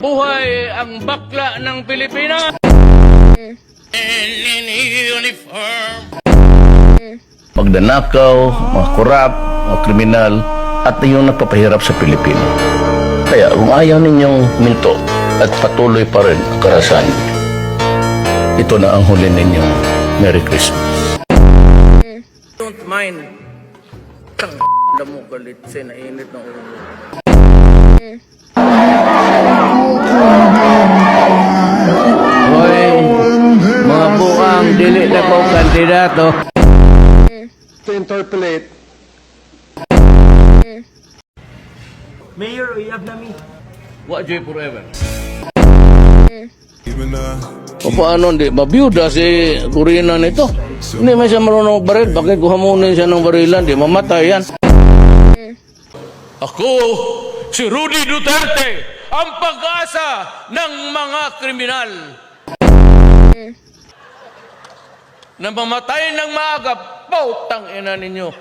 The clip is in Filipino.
Buhay ang bakla ng Pilipinas! In uniform. Magdanakaw, mga korap, mga kriminal, at yung nagpapahirap sa Pilipino. Kaya kung ayaw ninyong minto at patuloy pa rin ang karahasan, ito na ang huli ninyong Merry Christmas. Don't mind. Tang mo galit sa nainit ng ulo. Hoy, mga bukang dili na ko kandidato. To interpolate. Mayor, uyab nami. What joy forever? O paano hindi? Mabiyuda si Kurina nito. Hindi man siya marunong baril. Bakit kuhamunin siya ng barilan? Di mamatay yan. Ako, si Rudy Duterte, ang pag-asa ng mga kriminal. Na mamatay ng maaga, pautang ina ninyo.